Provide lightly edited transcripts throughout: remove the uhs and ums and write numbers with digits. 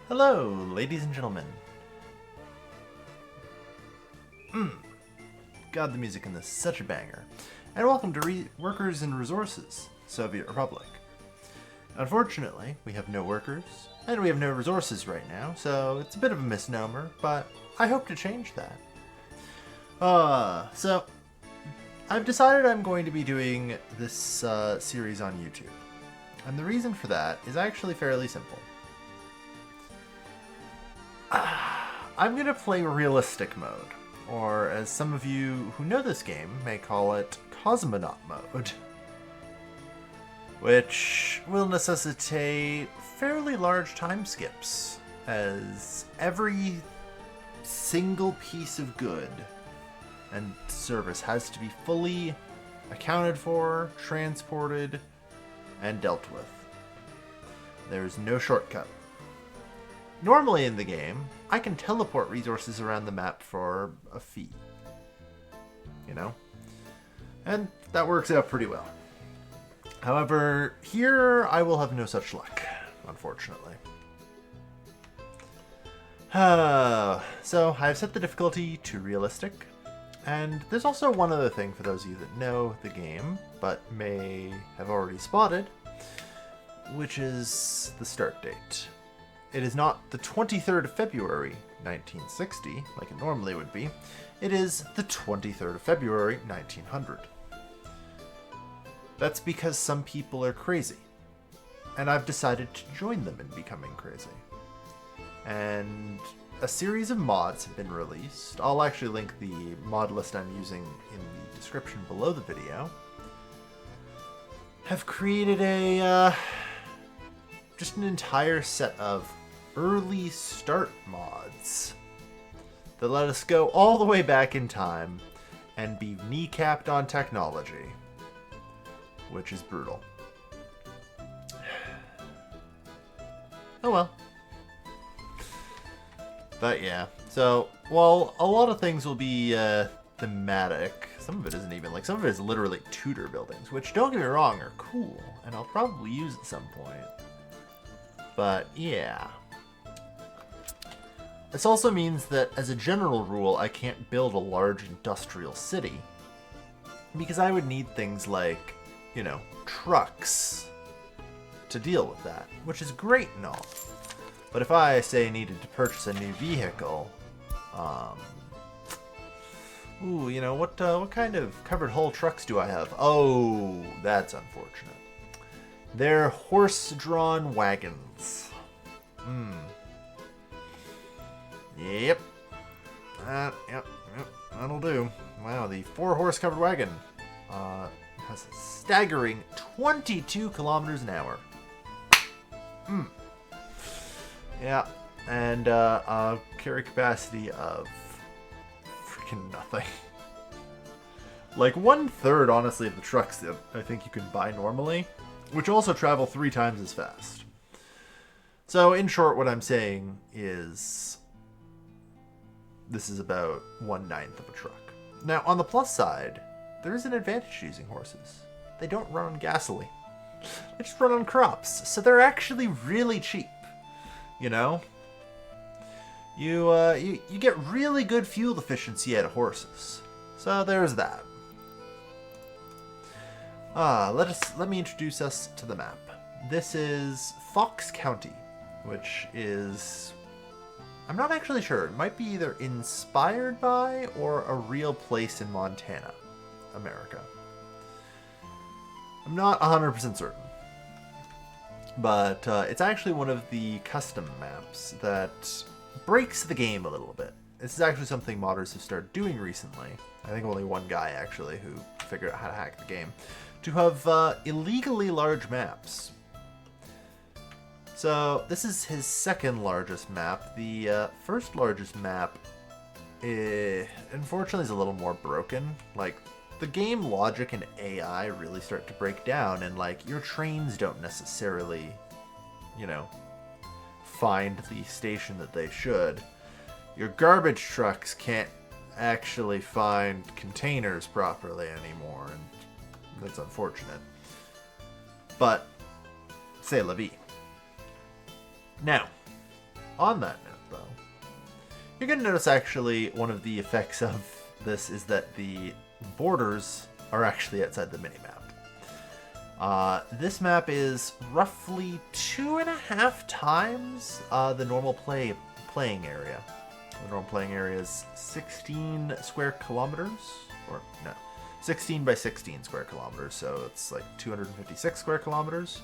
Hello, ladies and gentlemen. God, the music in this is such a banger. And welcome to Workers and Resources, Soviet Republic. Unfortunately, we have no workers, and we have no resources right now, so it's a bit of a misnomer, but I hope to change that. So, I've decided I'm going to be doing this series on YouTube. And the reason for that is actually fairly simple. I'm going to play realistic mode, or as some of you who know this game may call it cosmonaut mode, which will necessitate fairly large time skips, as every single piece of good and service has to be fully accounted for, transported, and dealt with. There's no shortcut. Normally in the game, I can teleport resources around the map for a fee. You know? And that works out pretty well. However, here I will have no such luck, unfortunately. So, I've set the difficulty to realistic. And there's also one other thing for those of you that know the game, but may have already spotted, which is the start date. It is not the 23rd of February, 1960, like it normally would be. It is the 23rd of February, 1900. That's because some people are crazy. And I've decided to join them in becoming crazy. And a series of mods have been released. I'll actually link the mod list I'm using in the description below the video. Have created just an entire set of early start mods that let us go all the way back in time and be kneecapped on technology, which is brutal. Oh well. But yeah, so while a lot of things will be thematic, some of it isn't even, like some of it is literally Tudor buildings, which don't get me wrong are cool and I'll probably use at some point. But yeah. This also means that, as a general rule, I can't build a large industrial city, because I would need things like, you know, trucks to deal with that, which is great and all. But if I, say, needed to purchase a new vehicle, you know, what kind of covered hull trucks do I have? Oh, that's unfortunate. They're horse-drawn wagons. Yep. Yep, that'll do. Wow, the 4-horse covered wagon has a staggering 22 kilometers an hour. Yeah, and a carry capacity of freaking nothing. Like 1/3, honestly, of the trucks that I think you can buy normally, which also travel 3 times as fast. So, in short, what I'm saying is this is about 1/9 of a truck. Now, on the plus side, there is an advantage to using horses. They don't run on gasoline. They just run on crops, so they're actually really cheap. You know? You get really good fuel efficiency out of horses. So there's that. Let me introduce us to the map. This is Fox County, which is, I'm not actually sure. It might be either inspired by or a real place in Montana, America. I'm not 100% certain. But it's actually one of the custom maps that breaks the game a little bit. This is actually something modders have started doing recently. I think only one guy, actually, who figured out how to hack the game. To have illegally large maps. So this is his second largest map. The first largest map, unfortunately, is a little more broken. Like, the game logic and AI really start to break down, and like your trains don't necessarily, you know, find the station that they should. Your garbage trucks can't actually find containers properly anymore, and that's unfortunate. But c'est la vie. Now, On that note, though, you're going to notice actually one of the effects of this is that the borders are actually outside the minimap. This map is roughly 2.5 times the normal playing area. The normal playing area is 16 square kilometers, or no, 16 by 16 square kilometers, so it's like 256 square kilometers.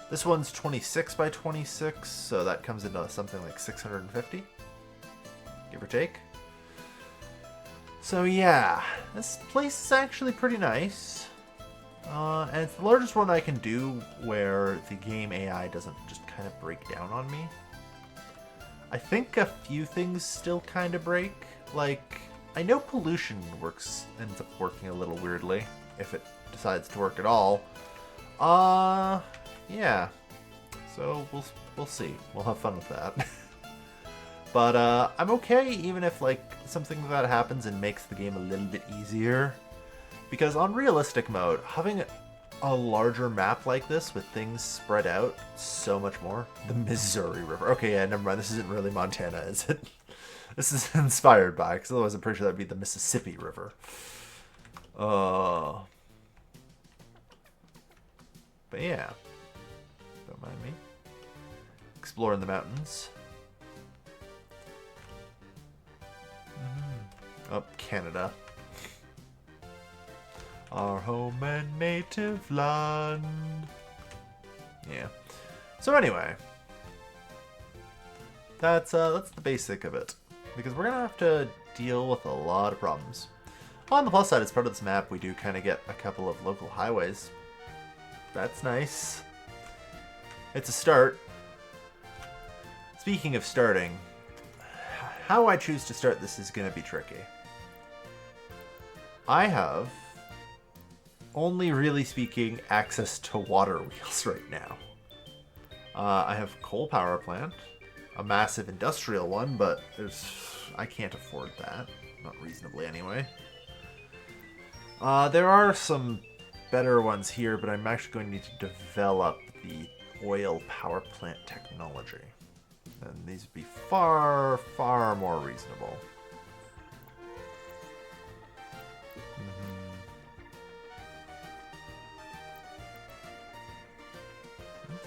This one's 26 by 26, so that comes into something like 650, give or take. So yeah, this place is actually pretty nice. And it's the largest one I can do where the game AI doesn't just kind of break down on me. I think a few things still kind of break. Like, I know pollution ends up working a little weirdly, if it decides to work at all. Yeah. So we'll see. We'll have fun with that. But I'm okay even if like something like that happens and makes the game a little bit easier. Because on realistic mode, having a larger map like this with things spread out so much more. The Missouri River. Okay, yeah, never mind. This isn't really Montana, is it? This is inspired by, because otherwise I'm pretty sure that'd be the Mississippi River. But yeah. Don't mind me. Exploring the mountains. Oh, Canada. Our home and native land. Yeah. So anyway, that's the basic of it, because we're gonna have to deal with a lot of problems. On the plus side, as part of this map, we do kind of get a couple of local highways. That's nice. It's a start. Speaking of starting, how I choose to start this is gonna be tricky. I have, only really speaking, access to water wheels right now. I have coal power plant, a massive industrial one, but I can't afford that. Not reasonably, anyway. There are some better ones here, but I'm actually going to need to develop the oil power plant technology. And these would be far, far more reasonable.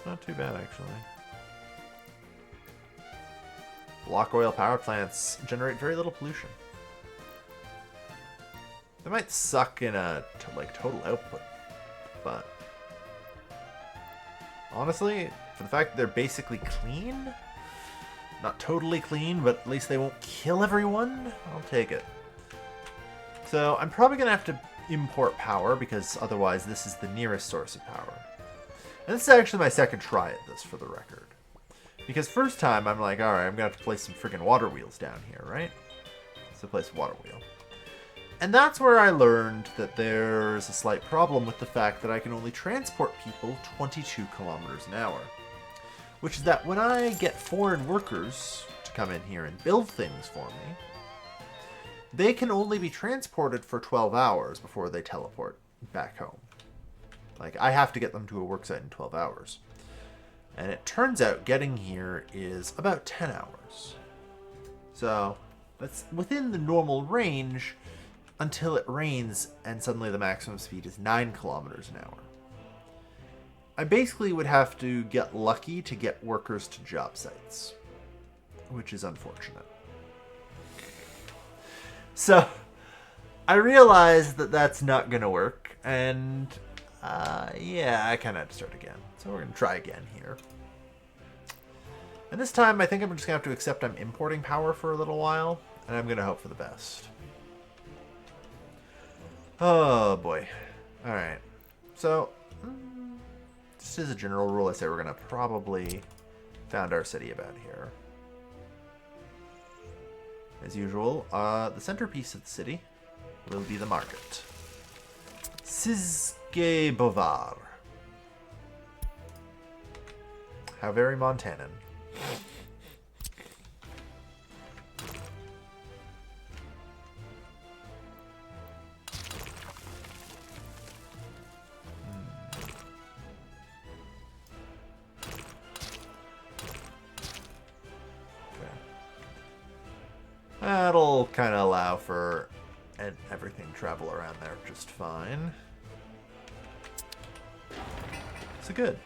Not too bad, actually. Block oil power plants generate very little pollution. They might suck in a total output, but honestly, for the fact that they're basically clean, not totally clean, but at least they won't kill everyone, I'll take it. So I'm probably gonna have to import power, because otherwise this is the nearest source of power. And this is actually my second try at this, for the record. Because first time, I'm like, alright, I'm going to have to place some friggin' water wheels down here, right? So place a water wheel. And that's where I learned that there's a slight problem with the fact that I can only transport people 22 kilometers an hour. Which is that when I get foreign workers to come in here and build things for me, they can only be transported for 12 hours before they teleport back home. Like, I have to get them to a worksite in 12 hours. And it turns out getting here is about 10 hours. So, that's within the normal range until it rains and suddenly the maximum speed is 9 kilometers an hour. I basically would have to get lucky to get workers to job sites, which is unfortunate. So, I realized that that's not going to work, and yeah, I kind of had to start again. So we're going to try again here. And this time, I think I'm just going to have to accept I'm importing power for a little while, and I'm going to hope for the best. Oh, boy. Alright. So, just as a general rule, I say we're going to probably found our city about here. As usual, the centerpiece of the city will be the market. Bovar. How very Montanan. That'll kind of allow for everything to travel around there just fine. So good.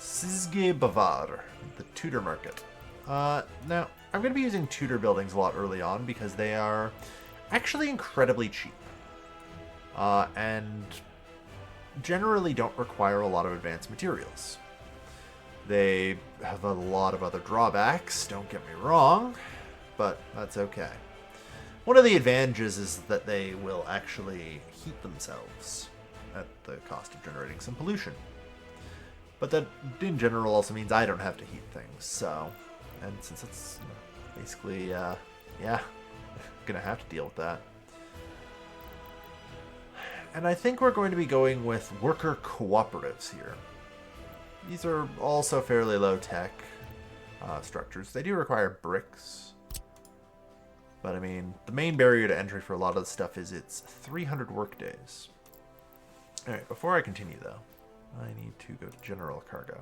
Sizge Bavar, the Tudor market. Now, I'm going to be using Tudor buildings a lot early on because they are actually incredibly cheap. And generally don't require a lot of advanced materials. They have a lot of other drawbacks, don't get me wrong, but that's okay. One of the advantages is that they will actually heat themselves at the cost of generating some pollution. But that, in general, also means I don't have to heat things, so... And since it's basically, yeah, gonna have to deal with that. And I think we're going to be going with worker cooperatives here. These are also fairly low-tech structures. They do require bricks. But, I mean, the main barrier to entry for a lot of the stuff is it's 300 workdays. Alright, before I continue, though, I need to go to General Cargo.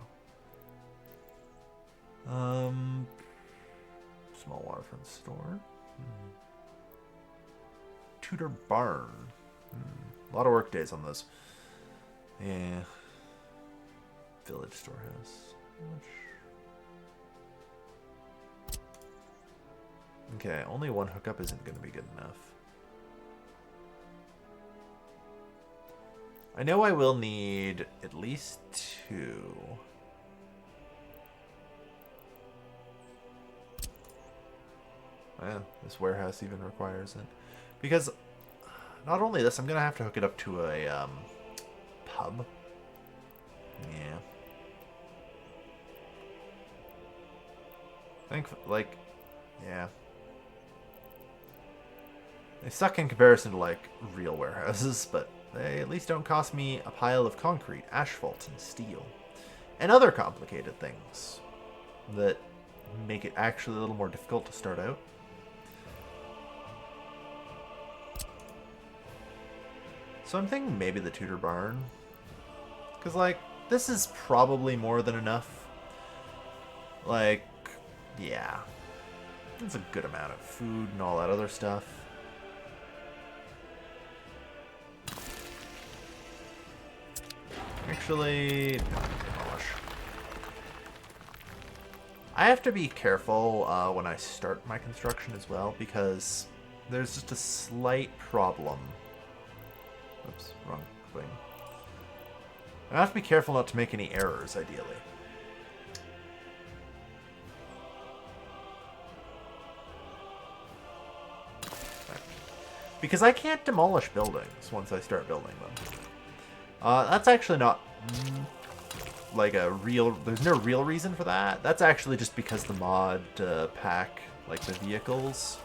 Small waterfront store. Tudor Barn. A lot of workdays on those. Yeah. Village storehouse. Okay, only one hookup isn't going to be good enough. I know I will need at least 2. Well, this warehouse even requires it. Because not only this, I'm going to have to hook it up to a pub. Yeah. I think, like, yeah. They suck in comparison to, like, real warehouses, but they at least don't cost me a pile of concrete, asphalt, and steel. And other complicated things that make it actually a little more difficult to start out. So I'm thinking maybe the Tudor Barn. Because, like, this is probably more than enough. Like, yeah. It's a good amount of food and all that other stuff. Actually, no, demolish. I have to be careful when I start my construction as well, because there's just a slight problem. Oops, wrong thing. I have to be careful not to make any errors, ideally. Because I can't demolish buildings once I start building them. That's actually not like a real... There's no real reason for that. That's actually just because the mod pack, like the vehicles,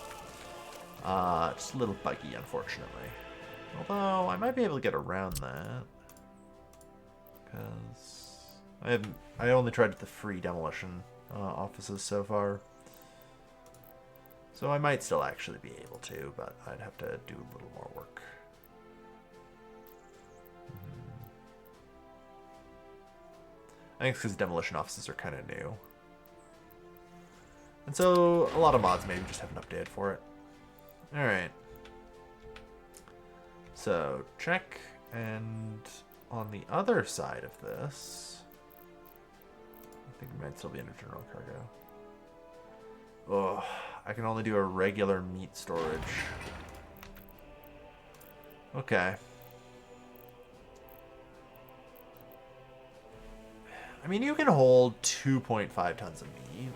just a little buggy, unfortunately. Although, I might be able to get around that. Because I only tried the free demolition offices so far. So I might still actually be able to, but I'd have to do a little more work. I think it's because demolition offices are kind of new. And so a lot of mods maybe just haven't updated for it. Alright. So, check, and on the other side of this, I think we might still be under general cargo. Oh, I can only do a regular meat storage. Okay. I mean, you can hold 2.5 tons of meat.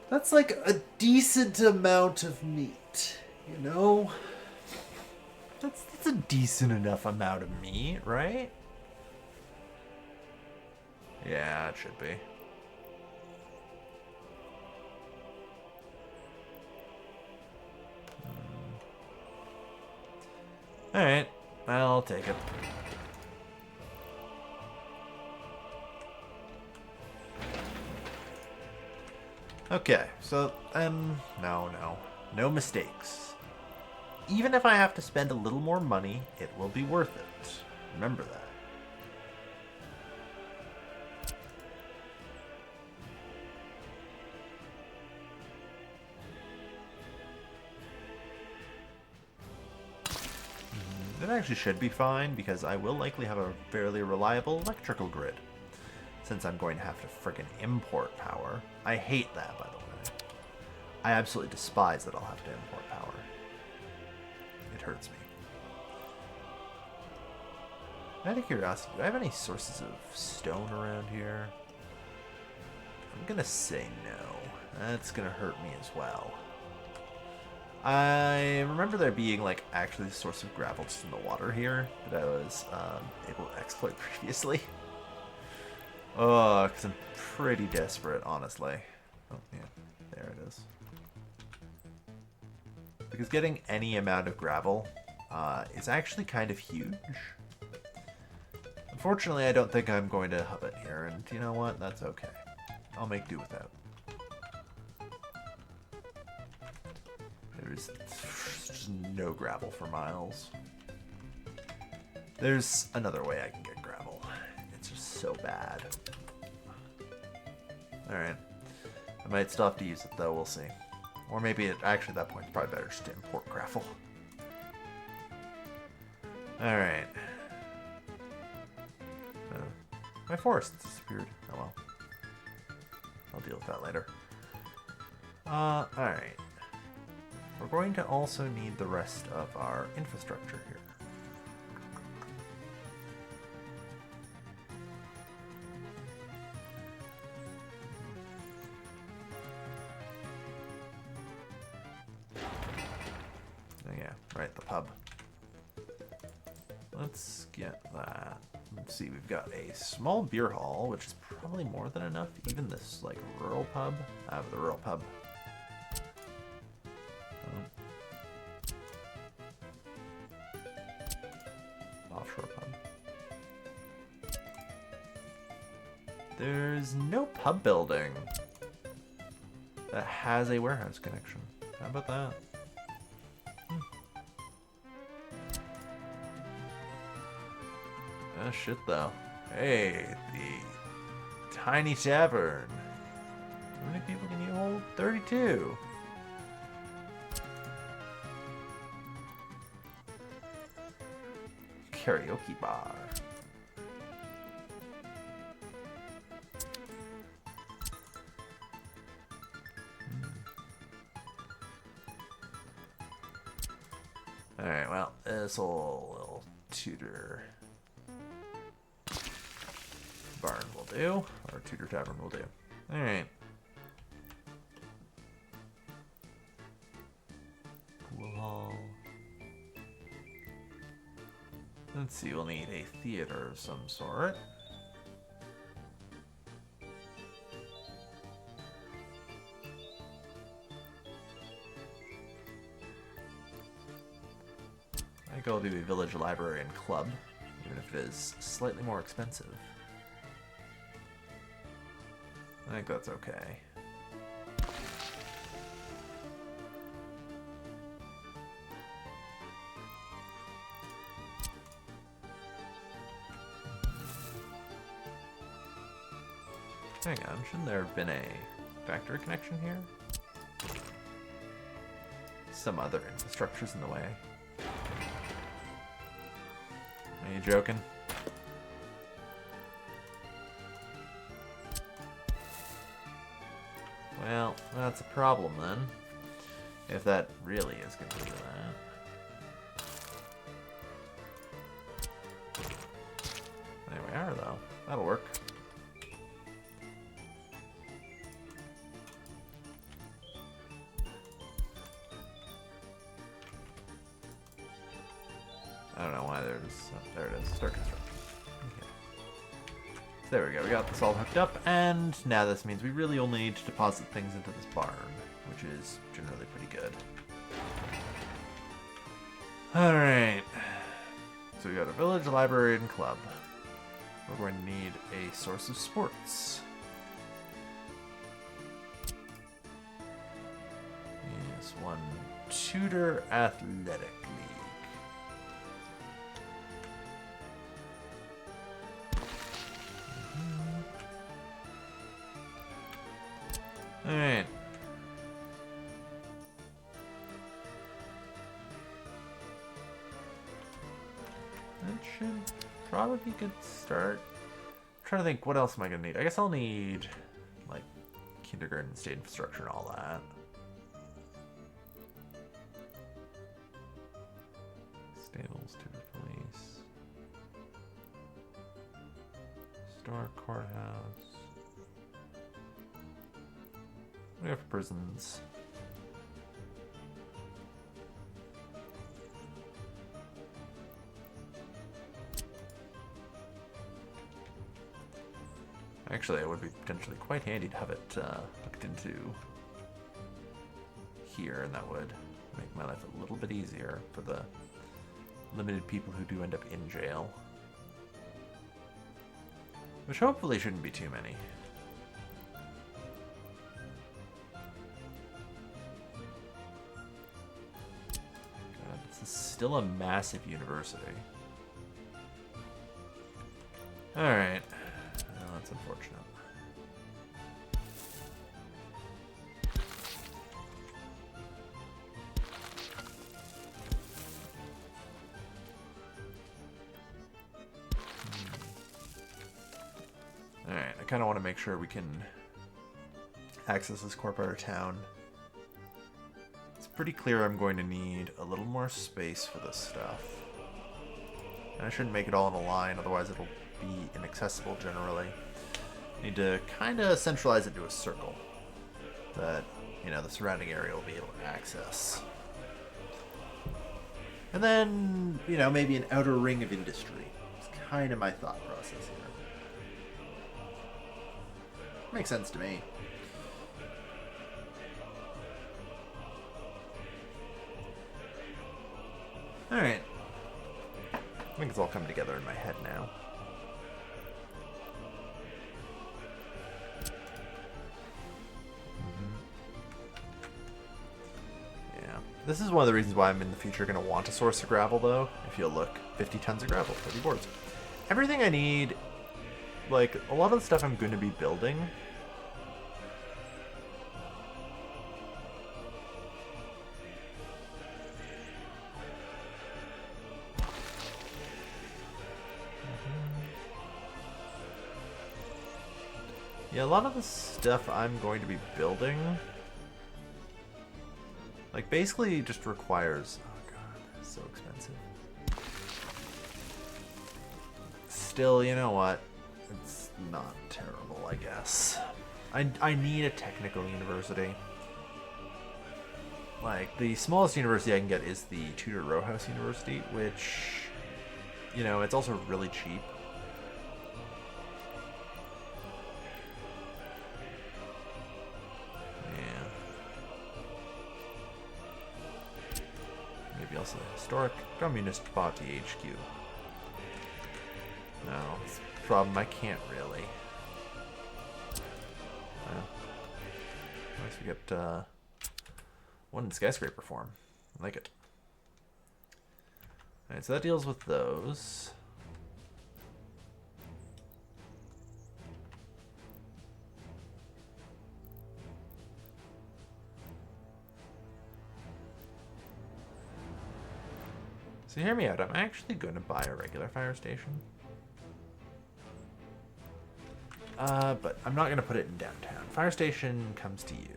That's like a decent amount of meat, you know? That's a decent enough amount of meat, right? Yeah, it should be. Alright, I'll take it. Okay, so, no mistakes. Even if I have to spend a little more money, it will be worth it. Remember that. It actually should be fine, because I will likely have a fairly reliable electrical grid, since I'm going to have to frickin' import power. I hate that, by the way. I absolutely despise that I'll have to import power. It hurts me. Out of curiosity, do I have any sources of stone around here? I'm gonna say no. That's gonna hurt me as well. I remember there being, like, actually a source of gravel just in the water here that I was able to exploit previously. Oh, because I'm pretty desperate, honestly. Oh, yeah. There it is. Because getting any amount of gravel is actually kind of huge. Unfortunately, I don't think I'm going to hub it here, and you know what? That's okay. I'll make do without. There's just no gravel for miles. There's another way I can get gravel. It's just so bad. Alright. I might still have to use it, though. We'll see. Or maybe actually at that point it's probably better just to import gravel. Alright. My forest disappeared. Oh well. I'll deal with that later. Alright. We're going to also need the rest of our infrastructure here. Oh yeah, right, the pub. Let's get that. Let's see, we've got a small beer hall, which is probably more than enough. Even this, like, rural pub. I have the rural pub. Offshore pub. There's no pub building that has a warehouse connection. How about that? Oh shit though. Hey, the tiny tavern. How many people can you hold? 32. Karaoke bar. Alright, well, this whole little tutor barn will do, or tutor tavern will do. Alright. Pool hall. Let's see, we'll need a theater of some sort. I think I'll do a village library and club, even if it is slightly more expensive. I think that's okay. Hang on, shouldn't there have been a factory connection here? Some other infrastructure's in the way. Are you joking? Well, that's a problem then. If that really is going to do that. There we are, though. That'll work. I don't know why there's... Oh, there it is. Start construction. Okay. So there we go. We got this all hooked up, and now this means we really only need to deposit things into this barn, which is generally pretty good. Alright. So we got a village, library, and club. We're going to need a source of sports. Yes, one tutor athletic league. Alright. probably a good start. I'm trying to think, what else am I going to need? I guess I'll need, like, kindergarten, state infrastructure, and all that. Stables, tutor police. Historic courthouse. We have prisons. Actually, it would be potentially quite handy to have it hooked into here, and that would make my life a little bit easier for the limited people who do end up in jail. Which hopefully shouldn't be too many. God, this is still a massive university. Alright. Well, that's unfortunate. Alright, I kind of want to make sure we can access this core part of town. It's pretty clear I'm going to need a little more space for this stuff. And I shouldn't make it all in a line, otherwise it'll be inaccessible generally. Need to kind of centralize it to a circle that, you know, the surrounding area will be able to access. And then, you know, maybe an outer ring of industry. It's kind of my thought process here. Makes sense to me. Alright. I think it's all coming together in my head now. Yeah. This is one of the reasons why I'm in the future going to want to source the gravel, though. If you'll look, 50 tons of gravel, 30 boards. Everything I need, like, a lot of the stuff I'm going to be building. Yeah, a lot of the stuff I'm going to be building, like, basically just requires... Oh god, it's so expensive. Still, you know what? It's not terrible, I guess. I need a technical university. Like, the smallest university I can get is the Tudor Row House University, which, you know, it's also really cheap. Maybe also the Historic Communist Party HQ. No, it's a problem I can't really. At least we get one in skyscraper form. I like it. Alright, so that deals with those. So hear me out, I'm actually going to buy a regular fire station. But I'm not going to put it in downtown. Fire station comes to you.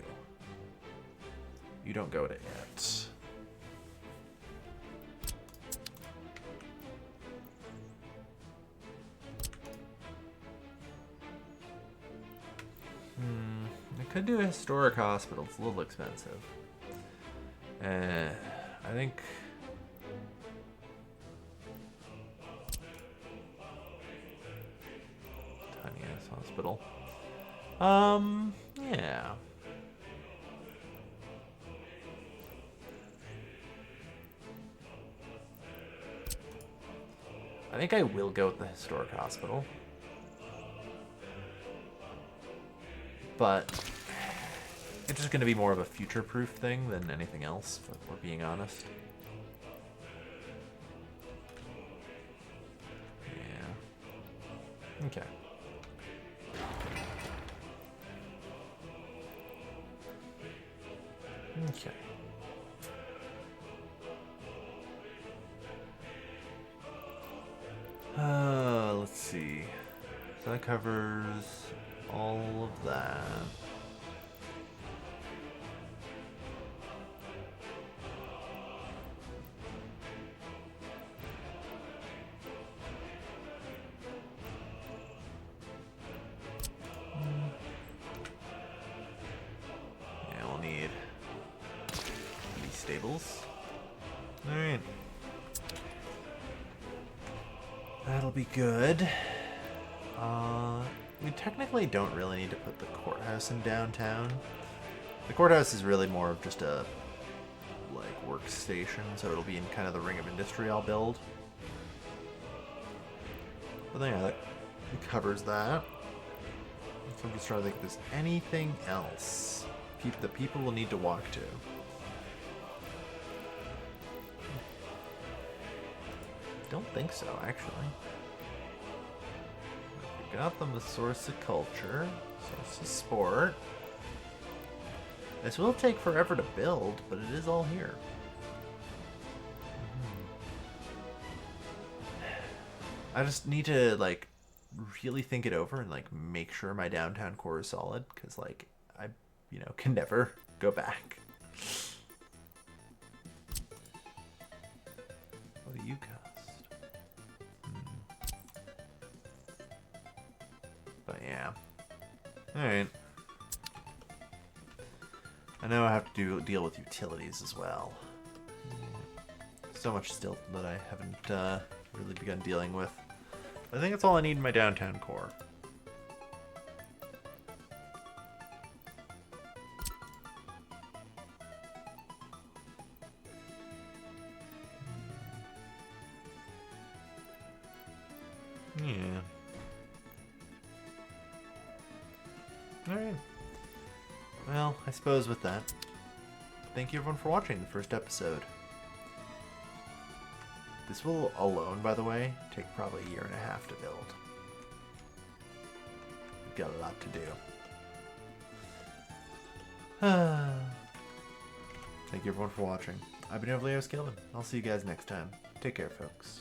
You don't go to it. I could do a historic hospital. It's a little expensive. I think... Tiny ass hospital. Yeah. I think I will go with the historic hospital. But it's just going to be more of a future-proof thing than anything else, if we're being honest. Yeah. Okay. Okay. that covers all of that. Yeah, we'll need these stables. Alright. That'll be good. We technically don't really need to put the courthouse in downtown. The courthouse is really more of just a like workstation, so it'll be in kind of the ring of industry I'll build. But yeah, that covers that. So I'm just trying to think if there's anything else that people will need to walk to. Don't think so, actually. We got them the source of culture, source of sport. This will take forever to build, but it is all here. I just need to like really think it over and like make sure my downtown core is solid, because like I, can never go back. What do you cost? But yeah. Alright. I know I have to deal with utilities as well. So much still that I haven't really begun dealing with. I think that's all I need in my downtown core. Yeah. Alright. Well, I suppose with that, thank you everyone for watching the first episode. This will alone, by the way, take probably a year and a half to build. We've got a lot to do. Thank you everyone for watching. I've been Leo Skillman. I'll see you guys next time. Take care, folks.